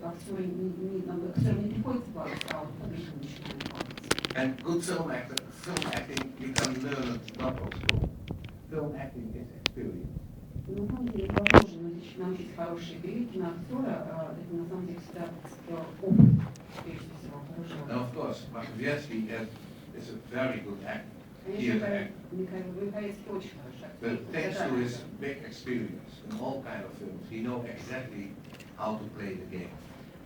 актерам не приходится плакать, а вот подвижным начинают плакать. And good film acting, you can learn it not from school. Film acting is experience. На самом деле это возможно научить хорошей игре киноактера, это на самом деле всегда опыт, прежде всего, хорошего. And of course, Machiavelli is a very good actor. Конечно, Михайловский очень хороший актер. But thanks to his big experience in all kind of films, he knows exactly how to play the game.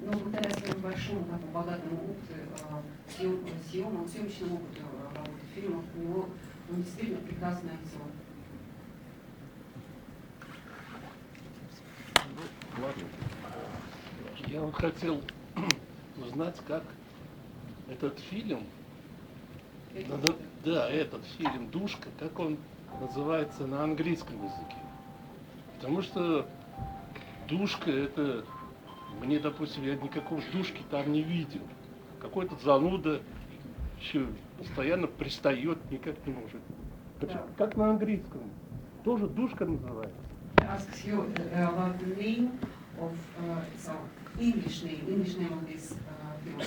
Но благодаря своему большому, такому богатому опыту, съемочному опыту работы в фильмах, он действительно прекрасный актер. Ладно. Я вот хотел узнать, как этот фильм, этот фильм «Душка», как он называется на английском языке. Потому что «Душка» это, мне, допустим, я никакого «Душки» там не видел. Какой-то зануда еще постоянно пристает, никак не может. Как на английском. Тоже «Душка» называется. Asks you about the name of English name of this film. It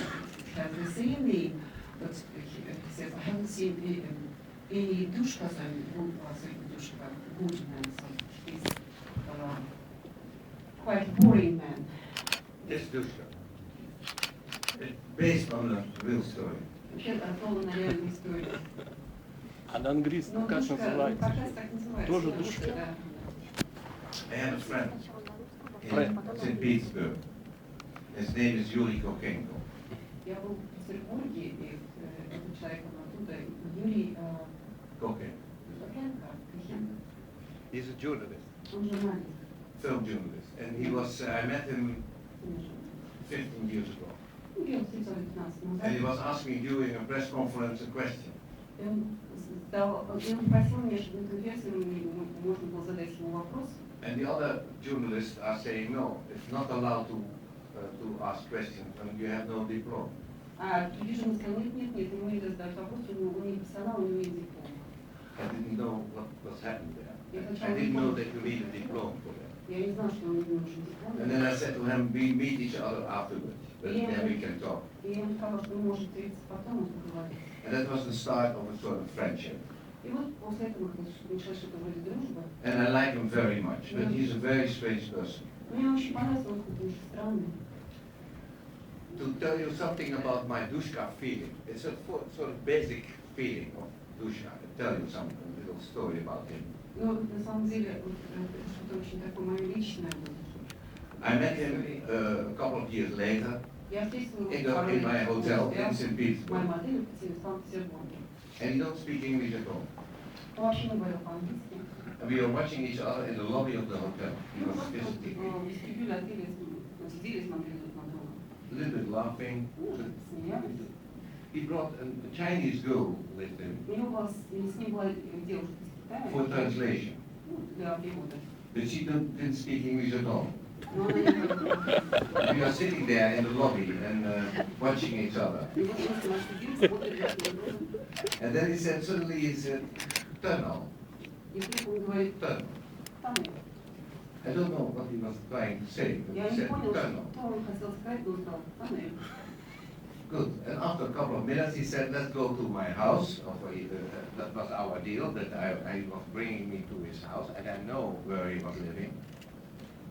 has the same name, but he says I haven't seen any Dushka, good man. So he's quite boring man. This Dushka. It's based on a real story. Вообще основан на реальной истории. А на английском как называется? Как раз так называется. Тоже «Душка»? Да. I had a friend in St. Petersburg. His name is Yuri Kokenko. Я был в Петербурге, и этот человек оттуда, Юрий Кохенко. He's a journalist, Он журналист. film journalist, and I met him 15 years ago. And he was asking me during a press conference a question. Он просил меня, чтобы на конференции можно было задать ему вопрос. And the other journalists are saying no, it's not allowed to ask questions when you have no diploma. А другие журналисты сказали, нет, ему нельзя задать вопрос, у него нет персонала, у него нет диплома. I didn't know what was happening there. I didn't know that you need a diploma for that. Я не знал, что ему нужен диплом. And then I said to him, we meet each other afterwards, but then we can talk. И я ему сказал, что мы можем встретиться потом и поговорить. And that was the start of a sort of friendship. И вот после этого началось что-то вроде дружбы. And I like him very much, but he's a very strange person. Мне очень понравился, он очень странный. To tell you something about my Dushka feeling, it's a sort of basic feeling of Dushka. To tell you some little story about him. Ну, на самом деле, это что-то очень такое мое личное. I met him a couple of years later Я встретила in my hotel in St. в Petersburg. моем отеле в Санкт-Петербурге. And he don't speak English at all. Он вообще не говорил по-английски. And we were watching each other in the lobby of the hotel. He was visiting me. В вестибюле отеля сидели, смотрели друг на друга. A little bit laughing. Смеялись. He brought a Chinese girl with him У него с ним была девушка из Китая. for translation. Для перевода. But she didn't speak English at all. Но она не говорила. We were sitting there in the lobby and watching each other. И вот мы с ним сидели, смотрели друг на друга. And then suddenly he said, tunnel, И вдруг он говорит, tunnel. тоннель. I don't know what he was trying to say, but Я he не said понял, tunnel. что он хотел сказать, но он сказал тоннель. Good. And after a couple of minutes, he said, let's go to my house. That was our deal, that I was bringing me to his house, and I know where he was living.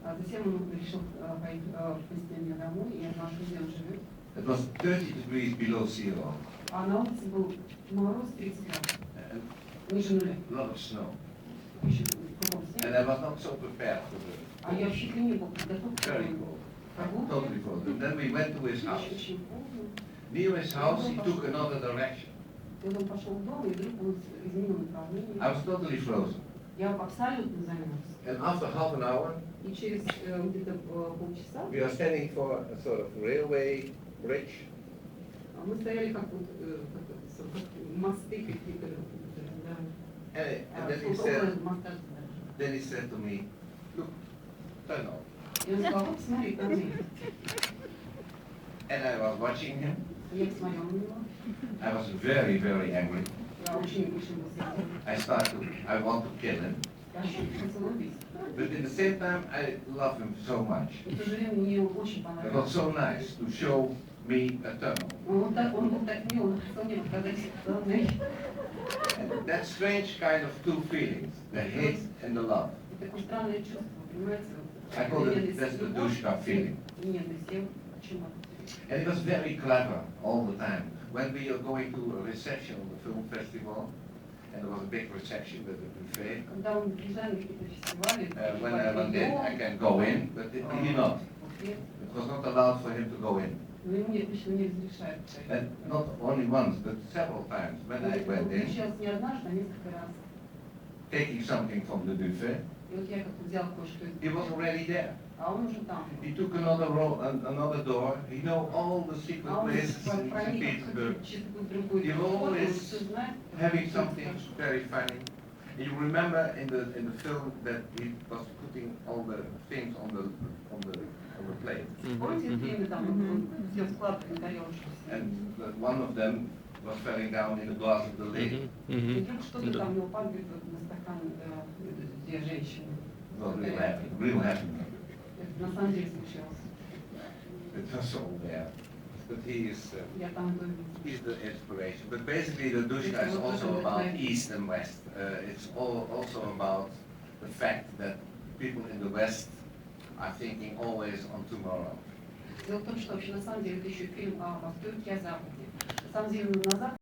Затем он решил повезти меня домой, и я знала, где он живет. It was 30 degrees below sea level. А на улице был мороз 30 градусов. Ниже нуля. A lot of snow. Очень кругом снег. And I was not so prepared for А я вообще не был подготовлен к very этому. cold. Totally cold. And then we went to his house. Очень холодно. Near his house, he took another direction. И вот он пошел в дом, и вдруг он изменил направление. I was totally frozen. Я абсолютно замерз. And after half an hour, И через где-то полчаса we are standing for a sort of railway bridge. мы стояли как вот мосты какие-то. And then he said to me, look, tunnel. И он сказал, вот смотри, тоннель. And I was watching him. Я посмотрел на него. I was very, very angry. Я очень был сердит. I want to kill him. But at the same time, I love him so much. В то же время мне он очень It понравился. was so nice to show me a tunnel. Он был так мил, он хотел мне показать тоннель. And that strange kind of two feelings, the hate and the love. Такое странное чувство, понимаете? I call it, that's the Dushka feeling. Ненависть, я почему? And it was very clever all the time. When we are going to a reception of the film festival, and there was a big reception with a buffet, Когда он приезжал на какие-то фестивали, when I went in, I can go in, but he not. It was not allowed for him to go in. но ему лично не разрешают. And not only once, but several times. When I went in, Сейчас не однажды, а несколько раз. taking something from the buffet, И вот я как-то взял кое-что из he was already there. а он уже там. He took another door. He know all the secret А он places in проник Petersburg. в какую-то другую He вход, он always все знает. Having something very funny. You remember in the film that he was putting all the things on the plate, Помните, фильме там он все складки на тарелочку. and one of them was falling down in the glass of the lady. И вдруг что-то там у него падает вот на стакан, где женщина. It was real happening. Это на самом деле случилось. It was all there. But he is, Я там был. he's the inspiration. But basically the Dushka is also about East and West. It's also about the fact that people in the West are thinking always on tomorrow. Дело в том, что вообще на самом деле это еще фильм о Востоке и о Западе. На самом деле на Западе